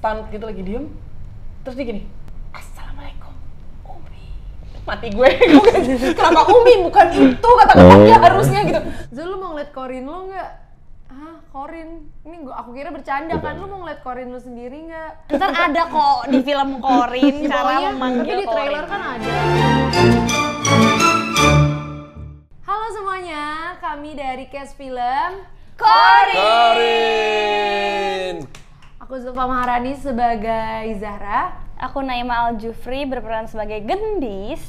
stunt gitu lagi diem, terus dia gini, Assalamualaikum Umi, mati gue. Kenapa Umi bukan itu kata-katanya harusnya gitu. Zul, lu mau ngeliat Corin lo nggak? Ah, Corin, ini aku kira bercanda kan, lu mau ngeliat Corin lu sendiri nggak? Ntar ada kok di film Corin cara memanggil tapi di trailer Corin. kan ada. Halo semuanya, kami dari Cast Film Corin. Aku Zulfa Maharani sebagai Zahra. Aku Naima Al-Jufri berperan sebagai Gendis.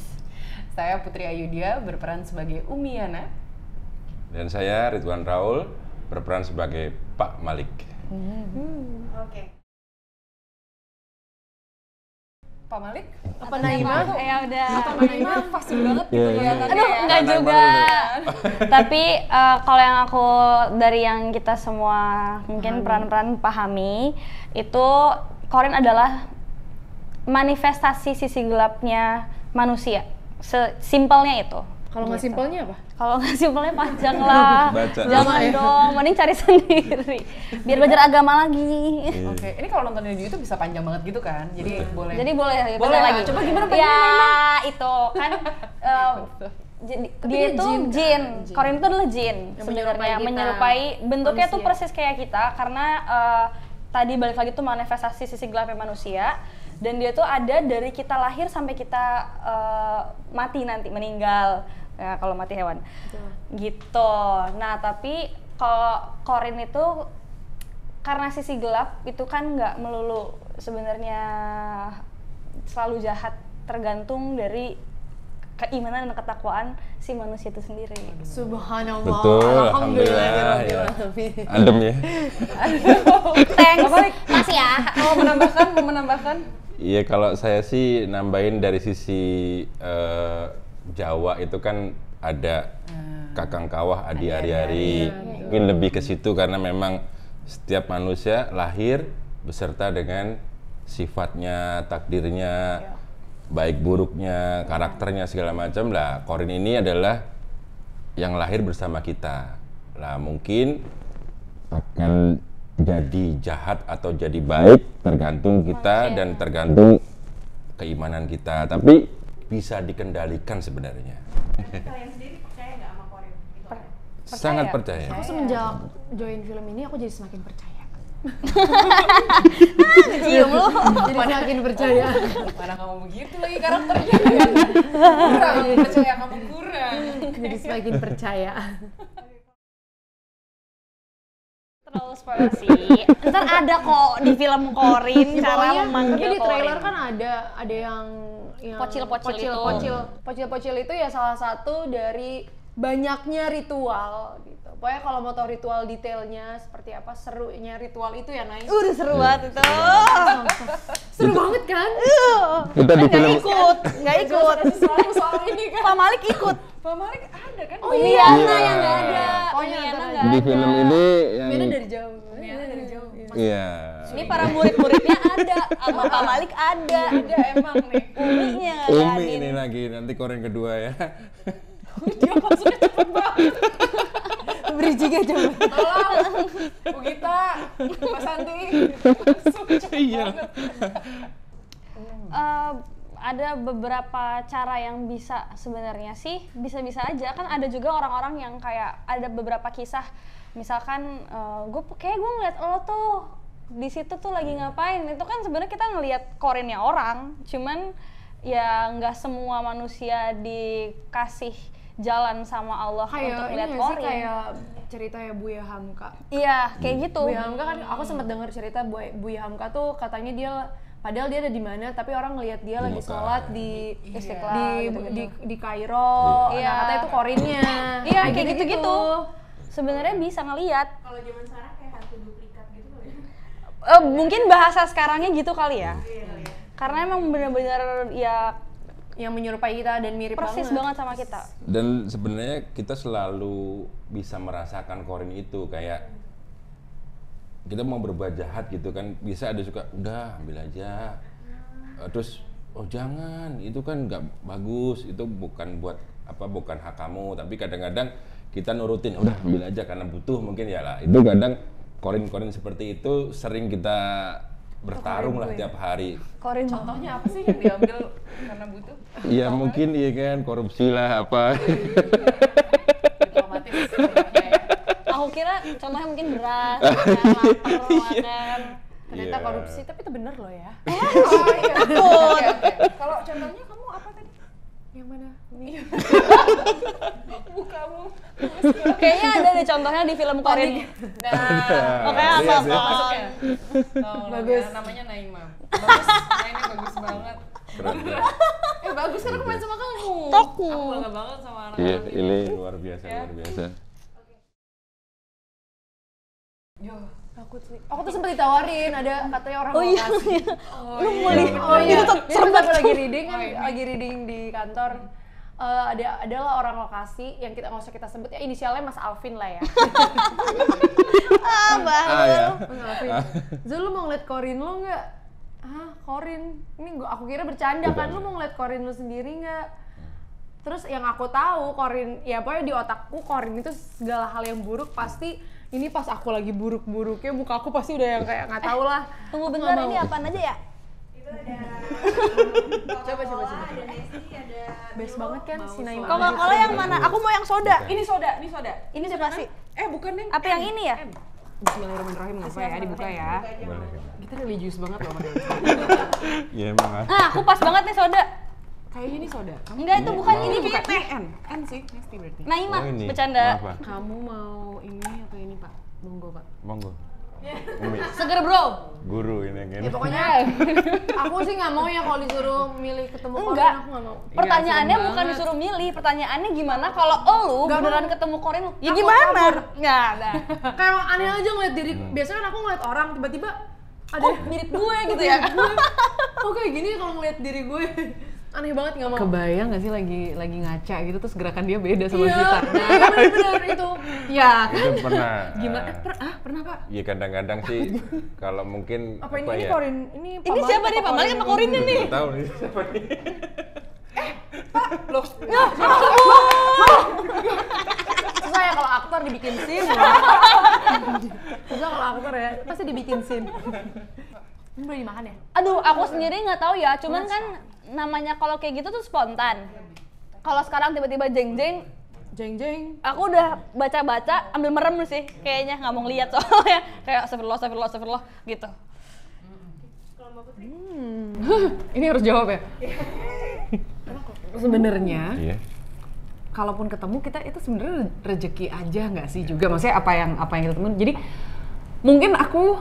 Saya Putri Ayudhya berperan sebagai Umi Yana. Dan saya Ridwan Raul berperan sebagai Pak Malik. Oke. Pak Malik? Apa Naima? Ya udah. Pak Naima pasti banget gitu kelihatannya. Aduh, ya. enggak Naima juga. dulu. Tapi kalau yang aku dari yang kita semua mungkin peran-peran pahami, itu Corin adalah manifestasi sisi gelapnya manusia. Simpelnya itu. Kalau nggak simpelnya apa? Kalau nggak simpelnya panjang lah. Baca. Jangan dong, mending cari sendiri. Biar belajar agama lagi. Oke, ini kalau nonton di YouTube bisa panjang banget gitu kan? Jadi boleh. Jadi boleh ya, Boleh belajar lah. lagi. Coba gimana Ya, panjangnya, itu kan Tapi dia dia itu jin, kan? jin. Jin. Corin itu adalah jin Yang sebenarnya, menyerupai kita, menyerupai bentuknya tuh manusia. persis kayak kita karena tadi balik lagi tuh manifestasi sisi gelapnya manusia. Dan dia tuh ada dari kita lahir sampai kita mati nanti, meninggal. Ya, kalau mati hewan. Betul. Gitu. Nah, tapi kalau Corin itu karena sisi gelap itu kan nggak melulu sebenarnya selalu jahat, tergantung dari keimanan dan ketakwaan si manusia itu sendiri. Subhanallah. Betul, alhamdulillah. Ya. Adem ya. Thanks. Masih ya. Mau menambahkan? Iya, kalau saya sih nambahin dari sisi Jawa itu kan ada kakang kawah adi ari-ari. Mungkin lebih ke situ karena memang setiap manusia lahir beserta dengan sifatnya, takdirnya, baik buruknya, karakternya segala macam lah. Corin ini adalah yang lahir bersama kita. Lah mungkin akan jadi jahat atau jadi baik tergantung kita dan tergantung keimanan kita. Tapi bisa dikendalikan sebenarnya. Kalian sendiri percaya nggak sama Corin? Sangat percaya. Aku semenjak join film ini aku jadi semakin percaya. Cium lu. Jadi semakin percaya. Mana kamu begitu lagi karakternya? Kurang, percaya kamu kurang. Jadi semakin percaya. Terlalu spoiler sih. Ntar ada kok di film Corin cara Pokoknya, memanggil tapi di trailer Corin. kan ada yang Pocil-pocil itu. Pocil-pocil itu ya salah satu dari banyaknya ritual gitu. Pokoknya kalau mau tahu ritual detailnya seperti apa, serunya ritual itu ya Nay. Udah seru banget itu. Seru banget kan? Kita di film Nggak ikut. Soal ini kan. Pak Malik ikut. Pak Malik ada kan? Oh Umi iya, Yana yang nggak ada. Pokoknya Umi Yana antara nggak di ada. film ini yang Beda dari jauh. Yana dari jauh. iya. Ini para murid-muridnya ada, sama Pak Malik ada. Ada emang nih. Uminya nggak Umi ada. ini lagi nanti Corin kedua ya. Dia masuknya cepet banget. Bridging-nya coba. Tolong, Bu Gita, Mas Santi, masuk cepet Iya. banget. Ada beberapa cara yang bisa sebenarnya sih bisa-bisa aja kan ada juga orang-orang yang kayak ada beberapa kisah misalkan gue ngeliat lo tuh di situ tuh lagi ngapain itu kan sebenarnya kita ngelihat Corinnya orang cuman ya nggak semua manusia dikasih jalan sama Allah untuk Kayak ini lihat nggak sih Corin. kayak ceritanya Buya Hamka. Iya kayak gitu. Buya Hamka kan aku sempat dengar cerita Buya Hamka tuh katanya dia padahal dia ada di mana tapi orang ngelihat dia lagi Mekah. sholat di Istiqlal di Kairo. Iya. Nah, katanya itu Corinnya. Iya kayak gitu-gitu. Sebenarnya bisa ngelihat. Kalau zaman sekarang kayak hantu duplikat gitu kali ya? Mungkin bahasa sekarangnya gitu kali ya. Iya kali ya. Karena emang bener-bener ya Yang menyerupai kita dan mirip persis banget sama kita. Dan sebenarnya kita selalu bisa merasakan Corin itu kayak kita mau berbuat jahat gitu kan bisa ada suka udah ambil aja terus oh jangan itu kan nggak bagus itu bukan buat apa bukan hak kamu tapi kadang-kadang kita nurutin udah ambil aja karena butuh mungkin ya lah itu kadang Corin seperti itu sering kita bertarung lah tiap hari. Korin Contohnya apa sih yang diambil karena butuh? Ya mungkin iya kan korupsi lah apa. Diplomatis contohnya ya. Aku kira contohnya mungkin beras, ya, lapar, makan. Ternyata Iya. korupsi, tapi itu bener loh ya. Oh iya. Oke, oke. Kalau contohnya kamu apa tadi? Yang mana? Bukamu. Kayaknya ada deh contohnya di film Korin. Nah, Oke, Lihat ya. apa-apa. Bagus. Namanya Naima. Bagus. Mainnya bagus banget. Keren, keren. Bagus kan aku main sama kamu. Toku. Aku bangga banget sama Iya, anak-anak ini luar biasa, Ya. luar biasa. Yo. Takut sih. Aku tuh sempet ditawarin, ada katanya orang Oh iya, lokasi. iya. Lu iya. mau lihat? Oh iya, Itu serem serem aku lagi reading kan, Oh, iya. lagi reading di kantor. Adalah orang lokasi yang kita nggak usah kita sebut ya, inisialnya Mas Alvin lah ya. Ah ya. Mas Alvin. Zul, lu mau ngeliat Korin lu nggak? Ah, Korin. Ini aku kira bercanda kan, lu mau ngeliat Korin lu sendiri nggak? Terus yang aku tahu Korin, ya pokoknya di otakku Korin itu segala hal yang buruk pasti ini pas aku lagi buruk-buruknya muka aku pasti udah yang kayak nggak tahu lah. Tunggu bentar, ini apaan aja ya? Itu ada Coba. ada Nesty, ada Best banget kan si Naima. Coca-Cola yang mana? Aku mau yang soda. Ini soda, ini soda. Ini siapa sih? Bukan yang Apa yang ini ya? Bismillahirrahmanirrahim nggak apa ya dibuka ya. Boleh. Kita religius banget loh padahal. Iya emang. Nah, aku pas banget nih soda. Kayaknya ini soda. Kamu Enggak, itu bukan mau. ini bukan kayaknya. ini N sih, Nesty berarti. Naima, Oh, ini. bercanda. Mau apa? Kamu mau ini atau ini Pak? Monggo Pak. Monggo. Umi, Seger bro. guru ini kan. Ya pokoknya aku sih nggak mau ya kalau disuruh milih ketemu Korin, Enggak. aku nggak mau. Pertanyaannya serem bukan banget. disuruh milih, pertanyaannya gimana kalau elu Nggak beneran mau. ketemu Korin lu? Ya Aku gimana? kabur. Nggak ada. Kayak aneh aja ngeliat diri. Biasanya kan aku ngeliat orang tiba-tiba ada Oh, mirip gue gitu ya. oh kayak gini kalau ngeliat diri gue. Aneh banget nggak mau. Kebayang nggak sih lagi ngaca gitu terus gerakan dia beda sama Iya, kita. bener-bener itu. Ya kan? Itu pernah. Gimana? Pernah Pak? Iya kadang-kadang sih kalau mungkin Apa ini ya? Korin? Ini Ini siapa nih? Pak Malik apa Korinnya nih? Nggak tahu nih siapa nih. Loh, Susah ya kalau aktor dibikin scene. Susah kalau aktor ya, pasti dibikin scene. Ini boleh dimakan ya? Aduh, aku sendiri nggak tahu ya. Cuman kan namanya kalau kayak gitu tuh spontan. Kalau sekarang tiba-tiba jeng-jeng, Jeng-jeng. aku udah baca-baca ambil merem sih kayaknya, nggak mau ngeliat soalnya kayak astagfirullah gitu. ini harus jawab ya. Sebenarnya Iya. kalaupun ketemu kita itu sebenarnya rezeki aja nggak sih juga, maksudnya apa yang kita temuin. Jadi mungkin aku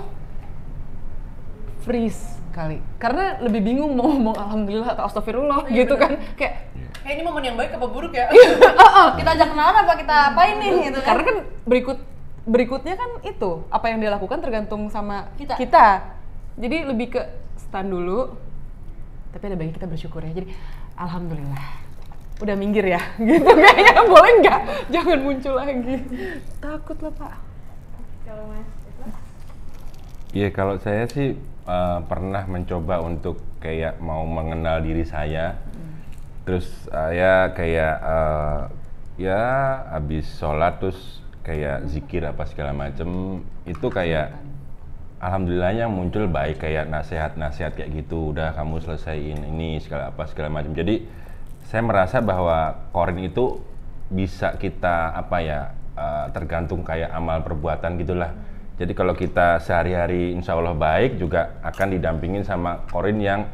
freeze kali karena lebih bingung mau ngomong alhamdulillah atau astagfirullah gitu kan, kayak ini momen yang baik apa buruk ya? Kita ajak kenalan apa kita apain nih gitu kan? karena kan berikutnya kan itu apa yang dia lakukan tergantung sama Kita. Jadi lebih ke stand dulu, tapi ada baiknya kita bersyukur ya. Jadi alhamdulillah udah minggir ya gitu kayaknya. Boleh nggak jangan muncul lagi, takut lah Pak. kalau Mas Iya kalau saya sih pernah mencoba untuk kayak mau mengenal diri saya. Terus saya kayak ya habis sholat terus kayak zikir apa segala macem itu kayak alhamdulillahnya muncul baik kayak nasihat-nasihat kayak gitu, udah kamu selesaiin ini segala macam. Jadi saya merasa bahwa Korin itu bisa kita apa ya tergantung kayak amal perbuatan gitulah. Jadi kalau kita sehari-hari insya Allah baik juga akan didampingin sama Korin yang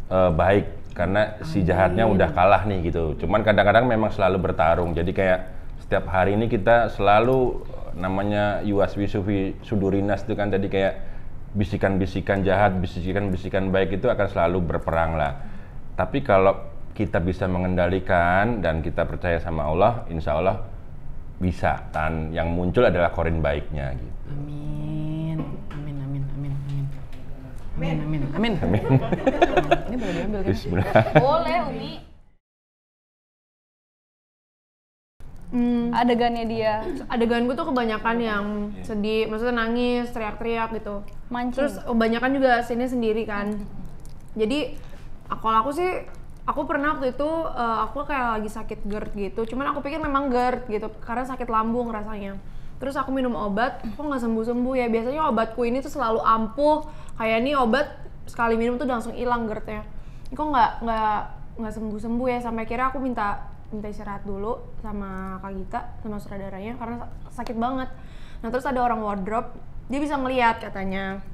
baik karena si jahatnya udah kalah nih gitu. Cuman kadang-kadang memang selalu bertarung. Jadi kayak setiap hari ini kita selalu namanya yuwaswisu sudurinas itu kan tadi kayak bisikan-bisikan jahat, bisikan-bisikan baik itu akan selalu berperang lah. Tapi kalau kita bisa mengendalikan dan kita percaya sama Allah, insya Allah bisa. Dan yang muncul adalah Korin baiknya gitu. Amin. Ini boleh diambil kan? Bismillah. Boleh Umi. Adegannya dia Adegan gue tuh kebanyakan yang sedih, maksudnya nangis, teriak-teriak gitu. mancing. Terus kebanyakan juga scene sendiri kan. Jadi kalau aku sih, aku pernah waktu itu aku kayak lagi sakit GERD gitu. Cuman aku pikir memang GERD gitu, karena sakit lambung rasanya. Terus aku minum obat, kok nggak sembuh-sembuh ya. Biasanya obatku ini tuh selalu ampuh, kayak ini obat sekali minum tuh udah langsung hilang GERD-nya. Ini kok nggak sembuh ya, sampai akhirnya aku minta istirahat dulu sama Kak Gita, sama sutradaranya karena sakit banget. Nah terus ada orang wardrobe, dia bisa ngelihat katanya,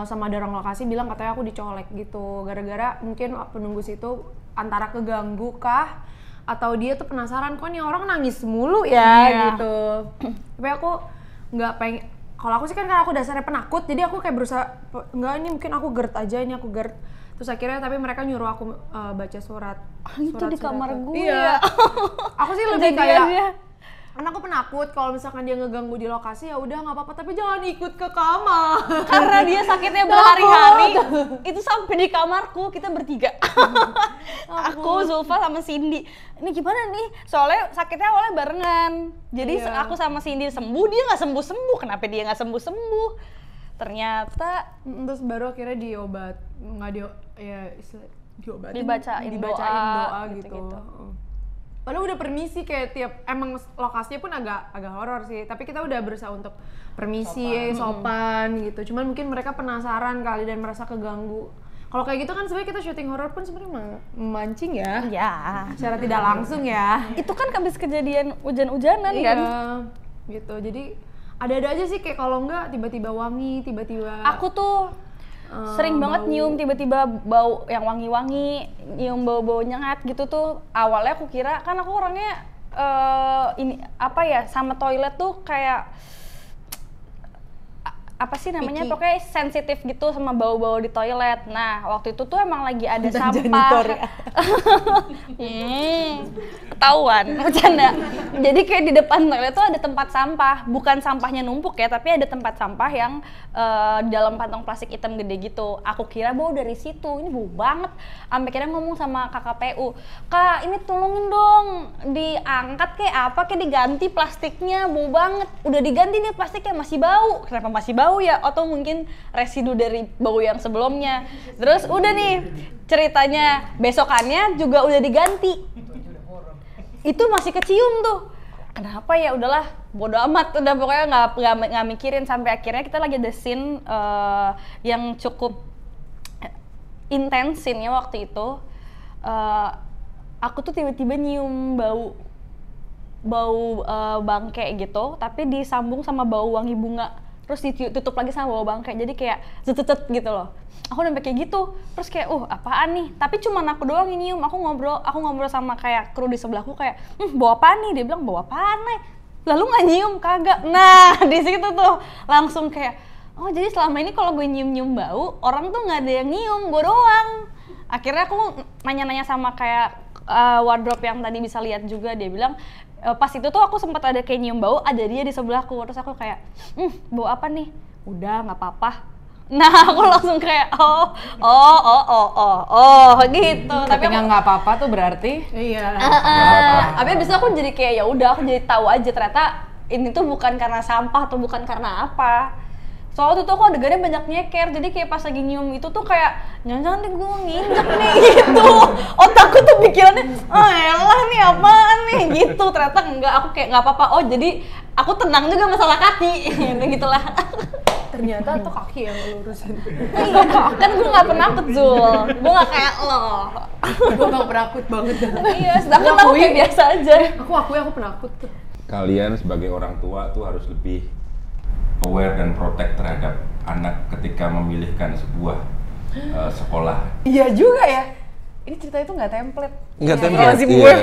sama ada orang lokasi bilang katanya aku dicolek gitu, gara-gara mungkin penunggu situ antara keganggu kah atau dia tuh penasaran kok nih orang nangis mulu ya gitu. Tapi aku nggak pengen, kalau aku sih kan karena aku dasarnya penakut, jadi aku kayak berusaha nggak, ini mungkin aku GERD aja, ini aku GERD. Terus akhirnya tapi mereka nyuruh aku baca surat Itu di kamar gue. Iya. Aku sih lebih kayak, karena aku penakut kalau misalkan dia ngeganggu di lokasi ya udah nggak apa-apa, tapi jangan ikut ke kamar. Karena dia sakitnya berhari-hari, itu sampai di kamarku kita bertiga. Aku, Zulfa sama Cindy. Ini gimana nih? Soalnya sakitnya awalnya barengan. Jadi aku sama Cindy sembuh, dia nggak sembuh-sembuh. Kenapa dia nggak sembuh-sembuh? Ternyata terus baru akhirnya diobat, nggak diobatin, dibacain doa gitu. gitu. Padahal udah permisi kayak tiap, emang lokasinya pun agak horor sih, tapi kita udah berusaha untuk permisi, sopan gitu. Cuman mungkin mereka penasaran kali dan merasa keganggu. Kalau kayak gitu kan sebenarnya kita syuting horor pun sebenarnya memancing ya. Ya, Secara tidak langsung ya. itu kan habis kejadian hujan-hujanan kan. Gitu. Jadi ada-ada aja sih, kayak kalau enggak tiba-tiba wangi, tiba-tiba Aku tuh sering banget nyium tiba-tiba bau yang wangi-wangi, nyium bau-bau nyengat gitu tuh. Awalnya aku kira, kan aku orangnya ini apa ya, sama toilet tuh kayak apa sih namanya, picky, pokoknya sensitif gitu sama bau-bau di toilet. Nah waktu itu tuh emang lagi ada sampah. Ketahuan, bercanda. Jadi kayak di depan toilet tuh ada tempat sampah, bukan sampahnya numpuk ya, tapi ada tempat sampah yang di dalam kantong plastik hitam gede gitu. Aku kira bau dari situ, ini bau banget. Sampai kira ngomong sama KKPU, Kak ini tolongin dong diangkat kayak apa, kayak diganti plastiknya, bau banget. Udah diganti nih plastiknya masih bau. Kenapa masih bau ya? Atau mungkin residu dari bau yang sebelumnya. Terus udah nih ceritanya, besokannya juga udah diganti. Itu masih kecium tuh. Kenapa ya? Udahlah, bodo amat. Udah pokoknya nggak mikirin, sampai akhirnya kita lagi ada scene yang cukup intens scene-nya waktu itu. Aku tuh tiba-tiba nyium bau bangke gitu, tapi disambung sama bau wangi bunga. Terus ditutup lagi sama bau bangke, jadi kayak zetet gitu loh. Aku sampai kayak gitu, terus kayak apaan nih? Tapi cuman aku doang yang nyium. Aku ngobrol sama kayak kru di sebelahku kayak, bau apaan nih? Dia bilang bau apaan nih? Lalu nggak nyium, kagak. Nah di situ tuh langsung kayak, oh jadi selama ini kalau gue nyium bau, orang tuh nggak ada yang nyium, gue doang. Akhirnya aku nanya-nanya sama kayak wardrobe yang tadi bisa lihat juga, dia bilang pas itu tuh aku sempat ada kayak nyium bau, ada dia di sebelahku. Terus aku kayak, bau apa nih? Udah nggak apa-apa. Nah aku langsung kayak gitu. Tapi nggak apa-apa tuh berarti iya. Tapi abis itu aku jadi kayak ya udah, aku jadi tahu aja ternyata ini tuh bukan karena sampah atau bukan karena apa. Soalnya tuh aku adegannya banyak nyeker, jadi kayak pas lagi nyium itu tuh kayak jangan-jangan nih gue nginjek nih gitu. Otakku tuh pikirannya, elah nih apaan nih gitu. Ternyata enggak, aku kayak nggak apa-apa. Oh jadi aku tenang juga masalah kaki, gitulah. Ternyata tuh kaki yang lurusin. Kan gue nggak penakut Zul, gue nggak kayak lo. Gue gak penakut banget. Iya, sedangkan aku kayak biasa aja. Aku akui aku penakut tuh. Kalian sebagai orang tua tuh harus lebih aware dan protect terhadap anak ketika memilihkan sebuah sekolah. Iya juga ya. Ini cerita itu nggak template. Nggak Ya, template, lazim iya. gue.